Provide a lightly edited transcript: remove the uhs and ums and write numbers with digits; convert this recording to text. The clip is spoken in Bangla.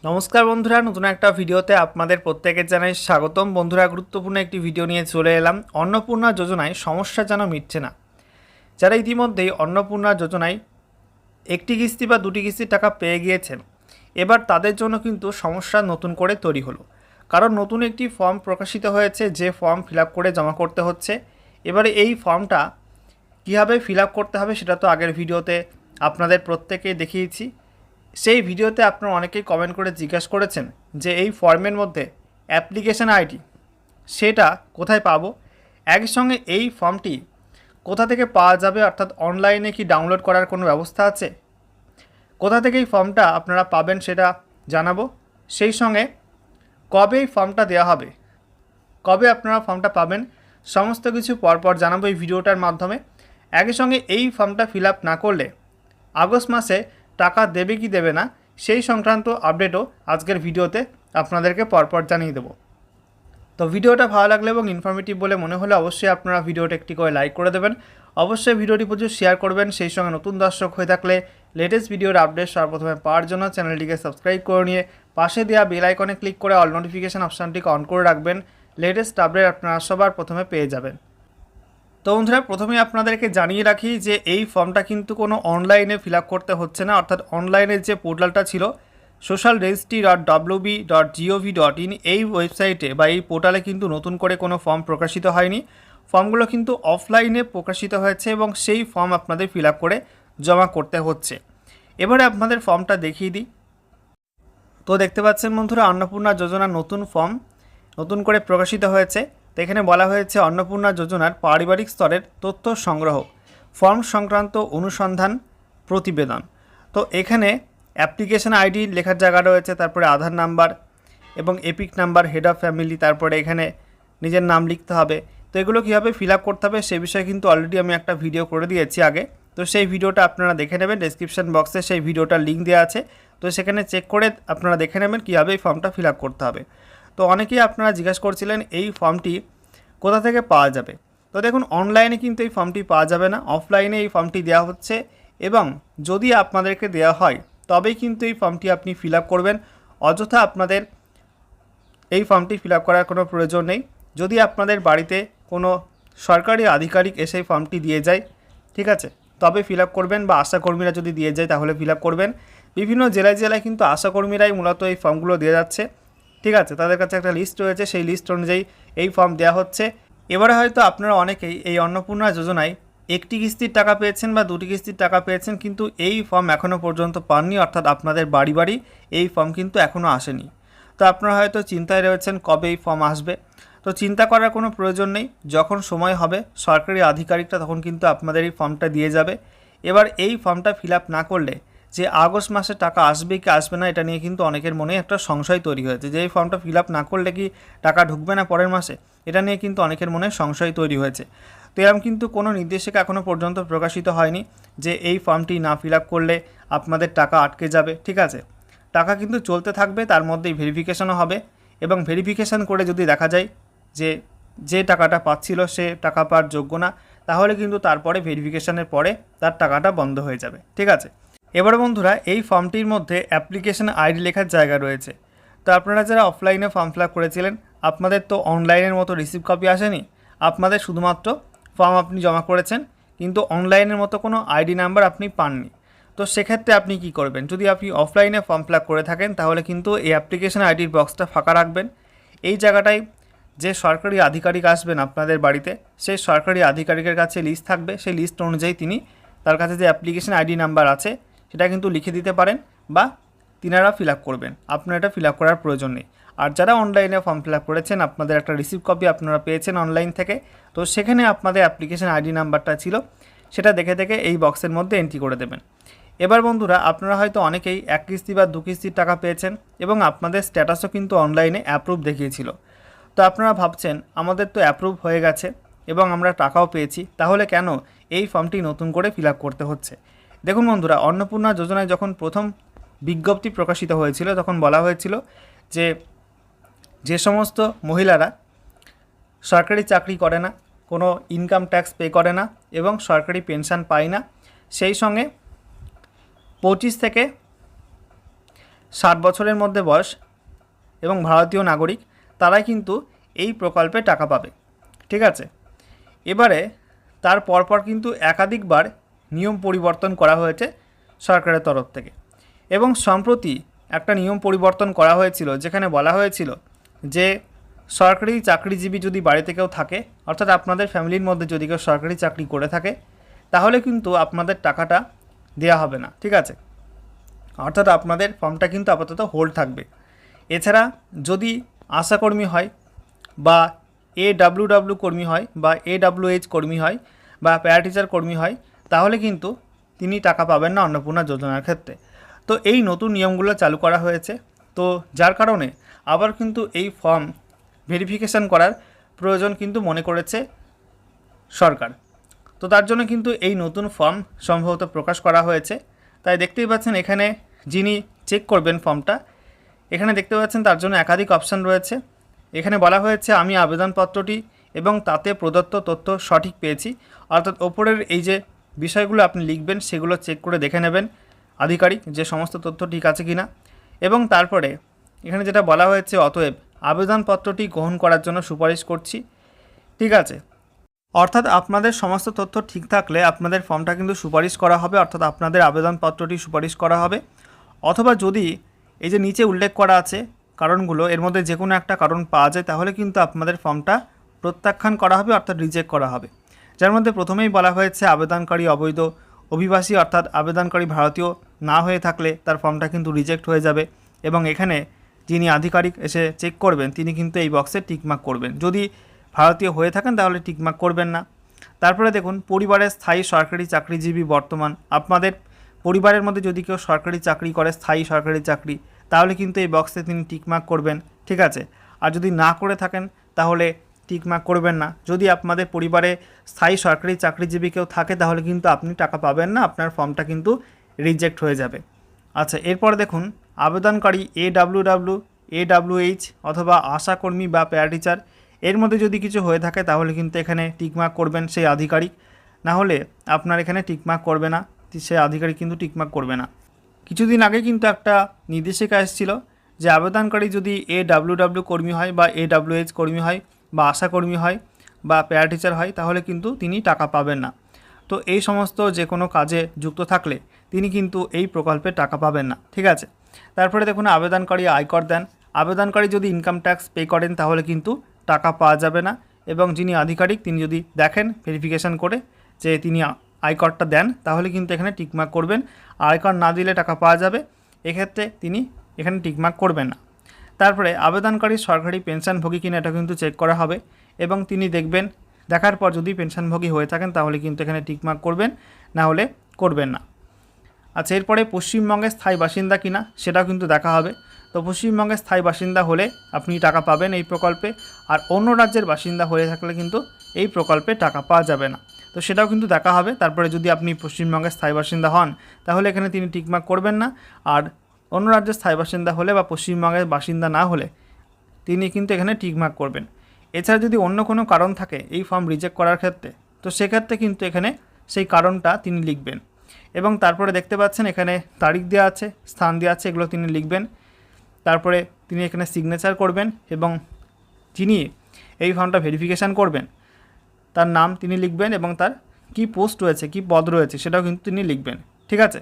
নমস্কার বন্ধুরা, নতুন একটা ভিডিওতে আপনাদের প্রত্যেকের জানাই স্বাগতম। বন্ধুরা, গুরুত্বপূর্ণ একটি ভিডিও নিয়ে চলে এলাম। অন্নপূর্ণা যোজনায় সমস্যা যেন মিটছে না। যারা ইতিমধ্যেই অন্নপূর্ণা যোজনায় একটি কিস্তি বা দুটি কিস্তির টাকা পেয়ে গিয়েছেন, এবার তাদের জন্য কিন্তু সমস্যা নতুন করে তৈরি হলো। কারণ নতুন একটি ফর্ম প্রকাশিত হয়েছে, যে ফর্ম ফিল আপ করে জমা করতে হচ্ছে। এবারে এই ফর্মটা কীভাবে ফিল আপ করতে হবে সেটা তো আগের ভিডিওতে আপনাদের প্রত্যেকেই দেখিয়েছি। সেই ভিডিওতে আপনারা অনেকেই কমেন্ট করে জিজ্ঞাসা করেছেন যে এই ফর্মের মধ্যে অ্যাপ্লিকেশন আইডি সেটা কোথায় পাবো, একই সঙ্গে এই ফর্মটি কোথা থেকে পাওয়া যাবে, অর্থাৎ অনলাইনে কি ডাউনলোড করার কোনো ব্যবস্থা আছে, কোথা থেকে এই ফর্মটা আপনারা পাবেন সেটা জানাবো। সেই সঙ্গে কবে এই ফর্মটা দেওয়া হবে, কবে আপনারা ফর্মটা পাবেন, সমস্ত কিছু পরপর জানাবো এই ভিডিওটার মাধ্যমে। একই সঙ্গে এই ফর্মটা ফিল আপ না করলে আগস্ট মাসে টাকা দেবে কি দেবে না সেই সংক্রান্ত আপডেটও আজকের ভিডিওতে আপনাদেরকে পরপর জানিয়ে দেবো। তো ভিডিওটা ভালো লাগলে এবং ইনফরমেটিভ বলে মনে হলে অবশ্যই আপনারা ভিডিওটা একটি করে লাইক করে দেবেন। অবশ্যই ভিডিওটি প্রচুর শেয়ার করবেন। সেই সঙ্গে নতুন দর্শক হয়ে থাকলে লেটেস্ট ভিডিওর আপডেট সর্বপ্রথমে পাওয়ার জন্য চ্যানেলটিকে সাবস্ক্রাইব করে নিয়ে পাশে দেওয়া বেল আইকনে ক্লিক করে অল নোটিফিকেশান অপশানটিকে অন করে রাখবেন। লেটেস্ট আপডেট আপনারা সবার প্রথমে পেয়ে যাবেন। তো বন্ধুরা, প্রথমেই আপনাদেরকে জানিয়ে রাখি যে এই ফর্মটা কিন্তু কোনো অনলাইনে ফিল আপ করতে হচ্ছে না। অর্থাৎ অনলাইনের যে পোর্টালটা ছিল social registry.wb.gov.in, এই ওয়েবসাইটে বা এই পোর্টালে কিন্তু নতুন করে কোনো ফর্ম প্রকাশিত হয়নি। ফর্মগুলো কিন্তু অফলাইনে প্রকাশিত হয়েছে এবং সেই ফর্ম আপনাদের ফিল আপ করে জমা করতে হচ্ছে। এবারে আপনাদের ফর্মটা দেখিয়ে দিই। তো দেখতে পাচ্ছেন বন্ধুরা, অন্নপূর্ণা যোজনার নতুন ফর্ম নতুন করে প্রকাশিত হয়েছে। তো এখানে বলা হয়েছে অন্নপূর্ণা যোজনার পারিবারিক স্তরের তথ্য সংগ্রহ, ফর্ম সংক্রান্ত অনুসন্ধান প্রতিবেদন। তো এখানে অ্যাপ্লিকেশন আইডি লেখার জায়গা রয়েছে, তারপরে আধার নাম্বার এবং epic number, head of family, তারপরে এখানে নিজের নাম লিখতে হবে। তো এগুলো কীভাবে ফিল আপ করতে হবে সে বিষয়ে কিন্তু অলরেডি আমি একটা ভিডিও করে দিয়েছি আগে। তো সেই ভিডিওটা আপনারা দেখে নেবেন, ডেসক্রিপশন বক্সে সেই ভিডিওটার লিঙ্ক দেওয়া আছে। তো সেখানে চেক করে আপনারা দেখে নেবেন কীভাবে এই ফর্মটা ফিল আপ করতে হবে। তো অনেকেই আপনারা জিজ্ঞাসা করছিলেন এই ফর্মটি কোথা থেকে পাওয়া যাবে। তো দেখুন, অনলাইনে কিন্তু এই ফর্মটি পাওয়া যাবে না, অফলাইনে এই ফর্মটি দেওয়া হচ্ছে। এবং যদি আপনাদেরকে দেওয়া হয় তবেই কিন্তু এই ফর্মটি আপনি ফিল আপ করবেন। অযথা আপনাদের এই ফর্মটি ফিল আপ করার কোনো প্রয়োজন নেই। যদি আপনাদের বাড়িতে কোনো সরকারি আধিকারিক এসে ফর্মটি দিয়ে যায়, ঠিক আছে, তবে ফিল আপ করবেন, বা আশাকর্মীরা যদি দিয়ে যায় তাহলে ফিল আপ করবেন। বিভিন্ন জেলায় জেলায় কিন্তু আশাকর্মীরাই মূলত এই ফর্মগুলো দিয়ে যাচ্ছে, ঠিক আছে। তাদের কাছে একটা লিস্ট রয়েছে, সেই লিস্ট অনুযায়ী এই ফর্ম দেওয়া হচ্ছে। এবারে হয়তো আপনারা অনেকেই এই অন্নপূর্ণা যোজনায় একটি কিস্তির টাকা পেয়েছেন বা দুটি কিস্তির টাকা পেয়েছেন, কিন্তু এই ফর্ম এখনও পর্যন্ত পাননি, অর্থাৎ আপনাদের বাড়ি বাড়ি এই ফর্ম কিন্তু এখনও আসেনি। তো আপনারা হয়তো চিন্তায় রয়েছেন কবে এই ফর্ম আসবে। তো চিন্তা করার কোনো প্রয়োজন নেই, যখন সময় হবে সরকারি আধিকারিকটা তখন কিন্তু আপনাদের এই ফর্মটা দিয়ে যাবে। এবার এই ফর্মটা ফিল আপ না করলে যে আগস্ট মাসে টাকা আসবে কি আসবে না, এটা নিয়ে কিন্তু অনেকের মনে একটা সংশয় তৈরি হয়েছে যে এই ফর্মটা ফিল আপ না করলে কি টাকা ঢুকবে না পরের মাসে, এটা নিয়ে কিন্তু অনেকের মনে সংশয় তৈরি হয়েছে। তো এরকম কিন্তু কোনো নির্দেশিকা এখনও পর্যন্ত প্রকাশিত হয়নি যে এই ফর্মটি না ফিল আপ করলে আপনাদের টাকা আটকে যাবে, ঠিক আছে। টাকা কিন্তু চলতে থাকবে, তার মধ্যেই ভেরিফিকেশনও হবে, এবং ভেরিফিকেশান করে যদি দেখা যায় যে যে টাকাটা পাচ্ছিল সে টাকা পাওয়ার যোগ্য না, তাহলে কিন্তু তারপরে ভেরিফিকেশানের পরে তার টাকাটা বন্ধ হয়ে যাবে, ঠিক আছে। এবার বন্ধুরা, এই ফর্মটির মধ্যে অ্যাপ্লিকেশন আইডি লেখার জায়গা রয়েছে। তো আপনারা যারা অফলাইনে ফর্ম ফিল আপ করেছিলেন, আপনাদের তো অনলাইনের মতো রিসিভ কপি আসেনি, আপনাদের শুধুমাত্র ফর্ম আপনি জমা করেছেন, কিন্তু অনলাইনের মতো কোনো আইডি নাম্বার আপনি পাননি। তো সেক্ষেত্রে আপনি কি করবেন, যদি আপনি অফলাইনে ফর্ম ফিল আপ করে থাকেন তাহলে কিন্তু এই অ্যাপ্লিকেশন আইডির বক্সটা ফাঁকা রাখবেন। এই জায়গাটায় যে সরকারি আধিকারিক আসবেন আপনাদের বাড়িতে, সেই সরকারি আধিকারিকের কাছে লিস্ট থাকবে, সেই লিস্ট অনুযায়ী তিনি তার কাছে যে অ্যাপ্লিকেশন আইডি নাম্বার আছে সেটা কিন্তু লিখে দিতে পারেন, বা তিনারা ফিল আপ করবেন, আপনার এটা ফিল আপ করার প্রয়োজন নেই। আর যারা অনলাইনে ফর্ম ফিল আপ করেছেন, আপনাদের একটা রিসিভ কপি আপনারা পেয়েছেন অনলাইন থেকে, তো সেখানে আপনাদের অ্যাপ্লিকেশন আইডি নাম্বারটা ছিল, সেটা দেখে দেখে এই বক্সের মধ্যে এন্ট্রি করে দেবেন। এবার বন্ধুরা, আপনারা হয়তো অনেকেই এক কিস্তি বা দু কিস্তির টাকা পেয়েছেন এবং আপনাদের স্ট্যাটাসও কিন্তু অনলাইনে অ্যাপ্রুভ দেখিয়েছিল। তো আপনারা ভাবছেন আমাদের তো অ্যাপ্রুভ হয়ে গেছে এবং আমরা টাকাও পেয়েছি, তাহলে কেন এই ফর্মটি নতুন করে ফিল আপ করতে হচ্ছে। দেখুন বন্ধুরা, অন্নপূর্ণা যোজনায় যখন প্রথম বিজ্ঞপ্তি প্রকাশিত হয়েছিল তখন বলা হয়েছিল যে যে সমস্ত মহিলারা সরকারি চাকরি করে না, কোনো ইনকাম ট্যাক্স পে করে না এবং সরকারি পেনশন পায় না, সেই সঙ্গে 25 থেকে 60 বছরের মধ্যে বয়স এবং ভারতীয় নাগরিক তারাই কিন্তু এই প্রকল্পে টাকা পাবে। ঠিক আছে, এবারে তার পরপর কিন্তু একাধিকবার নিয়ম পরিবর্তন করা হয়েছে সরকারের তরফ থেকে, এবং সম্প্রতি একটা নিয়ম পরিবর্তন করা হয়েছিল যেখানে বলা হয়েছিল যে সরকারি চাকরিজীবী যদি বাড়িতে কেউ থাকে, অর্থাৎ আপনাদের ফ্যামিলির মধ্যে যদি কেউ সরকারি চাকরি করে থাকে, তাহলে কিন্তু আপনাদের টাকাটা দেওয়া হবে না। ঠিক আছে, অর্থাৎ আপনাদের ফর্মটা কিন্তু আপাতত হোল্ড থাকবে। এছাড়া যদি আশাকর্মী হয় বা AWW কর্মী হয় বা AWH কর্মী হয় বা প্যারাটিচার কর্মী হয়, তাহলে কিন্তু তিনি টাকা পাবেন না অন্নপূর্ণা যোজনার ক্ষেত্রে। তো এই নতুন নিয়মগুলো চালু করা হয়েছে, তো যার কারণে আবার কিন্তু এই ফর্ম ভেরিফিকেশান করার প্রয়োজন কিন্তু মনে করেছে সরকার। তো তার জন্য কিন্তু এই নতুন ফর্ম সম্ভবত প্রকাশ করা হয়েছে। তাই দেখতেই পাচ্ছেন এখানে যিনি চেক করবেন ফর্মটা, এখানে দেখতে পাচ্ছেন তার জন্য একাধিক অপশান রয়েছে। এখানে বলা হয়েছে আমি আবেদনপত্রটি এবং তাতে প্রদত্ত তথ্য সঠিক পেয়েছি, অর্থাৎ ওপরের এই যে বিষয়গুলো আপনি লিখবেন সেগুলো চেক করে দেখে নেবেন আধিকারিক যে সমস্ত তথ্য ঠিক আছে কিনা। এবং তারপরে এখানে যেটা বলা হয়েছে অতএব আবেদনপত্রটি গ্রহণ করার জন্য সুপারিশ করছি। ঠিক আছে, অর্থাৎ আপনাদের সমস্ত তথ্য ঠিক থাকলে আপনাদের ফর্মটা কিন্তু সুপারিশ করা হবে, অর্থাৎ আপনাদের আবেদনপত্রটি সুপারিশ করা হবে। অথবা যদি এই যে নিচে উল্লেখ করা আছে কারণগুলো, এর মধ্যে যে কোনো একটা কারণ পাওয়া যায়, তাহলে কিন্তু আপনাদের ফর্মটা প্রত্যাখ্যান করা হবে, অর্থাৎ রিজেক্ট করা হবে। যার মধ্যে প্রথমেই বলা হয়েছে আবেদনকারী অবৈধ অভিবাসী, অর্থাৎ আবেদনকারী ভারতীয় না হয়ে থাকলে তার ফর্মটা কিন্তু রিজেক্ট হয়ে যাবে। এবং এখানে যিনি আধিকারিক এসে চেক করবেন তিনি কিন্তু এই বক্সে টিকমার্ক করবেন। যদি ভারতীয় হয়ে থাকেন তাহলে টিকমার্ক করবেন না। তারপরে দেখুন পরিবারের স্থায়ী সরকারি চাকরিজীবী বর্তমান, আপনাদের পরিবারের মধ্যে যদি কেউ সরকারি চাকরি করে, স্থায়ী সরকারি চাকরি, তাহলে কিন্তু এই বক্সে তিনি টিকমার্ক করবেন। ঠিক আছে, আর যদি না করে থাকেন তাহলে টিকমার্ক করবেন না। যদি আপনাদের পরিবারে স্থায়ী সরকারি চাকরিজীবী কেউ থাকে তাহলে কিন্তু আপনি টাকা পাবেন না, আপনার ফর্মটা কিন্তু রিজেক্ট হয়ে যাবে। আচ্ছা, এরপর দেখুন আবেদনকারী AWW, AWH অথবা আশাকর্মী বা প্যারাটিচার, এর মধ্যে যদি কিছু হয়ে থাকে তাহলে কিন্তু এখানে টিকমার্ক করবেন সেই আধিকারিক, না হলে আপনার এখানে টিকমার্ক করবে না, সেই আধিকারিক কিন্তু টিকমার্ক করবে না। কিছুদিন আগে কিন্তু একটা নির্দেশিকা এসেছিল যে আবেদনকারী যদি AWW কর্মী হয় বা AWH কর্মী হয় বা আশাকর্মী হয় বা প্যারাটিচার হয় তাহলে কিন্তু তিনি টাকা পাবেন না। তো এই সমস্ত যে কোনো কাজে যুক্ত থাকলে তিনি কিন্তু এই প্রকল্পে টাকা পাবেন না। ঠিক আছে, তারপরে দেখুন আবেদনকারী আয়কর দেন, আবেদনকারী যদি ইনকাম ট্যাক্স পে করেন তাহলে কিন্তু টাকা পাওয়া যাবে না। এবং যিনি আধিকারিক তিনি যদি দেখেন ভেরিফিকেশান করে যে তিনি আয়করটা দেন তাহলে কিন্তু এখানে টিকমার্ক করবেন। আয়কর না দিলে টাকা পাওয়া যাবে, এক্ষেত্রে তিনি এখানে টিকমার্ক করবেন না। তারপরে আবেদনকারী সরকারি পেনশনভোগী কিনা এটা কিন্তু চেক করা হবে, এবং তিনি দেখবেন, দেখার পর যদি পেনশনভোগী হয়ে থাকেন তাহলে কিন্তু এখানে টিকমার্ক করবেন, না হলে করবেন না। আচ্ছা, এরপরে পশ্চিমবঙ্গের স্থায়ী বাসিন্দা কিনা সেটাও কিন্তু দেখা হবে। তো পশ্চিমবঙ্গের স্থায়ী বাসিন্দা হলে আপনি টাকা পাবেন এই প্রকল্পে, আর অন্য রাজ্যের বাসিন্দা হয়ে থাকলে কিন্তু এই প্রকল্পে টাকা পাওয়া যাবে না। তো সেটাও কিন্তু দেখা হবে। তারপরে যদি আপনি পশ্চিমবঙ্গের স্থায়ী বাসিন্দা হন তাহলে এখানে তিনি টিকমার্ক করবেন না, আর অন্য রাজ্যের স্থায়ী বাসিন্দা হলে বা পশ্চিমবঙ্গের বাসিন্দা না হলে তিনি কিন্তু এখানে টিকমার্ক করবেন। এছাড়া যদি অন্য কোনো কারণ থাকে এই ফর্ম রিজেক্ট করার ক্ষেত্রে, তো সেক্ষেত্রে কিন্তু এখানে সেই কারণটা তিনি লিখবেন। এবং তারপরে দেখতে পাচ্ছেন এখানে তারিখ দেওয়া আছে, স্থান দেওয়া আছে, এগুলো তিনি লিখবেন। তারপরে তিনি এখানে সিগনেচার করবেন, এবং যিনি এই ফর্মটা ভেরিফিকেশান করবেন তার নাম তিনি লিখবেন, এবং তার কি পোস্ট রয়েছে, কি পদ রয়েছে সেটাও কিন্তু তিনি লিখবেন। ঠিক আছে।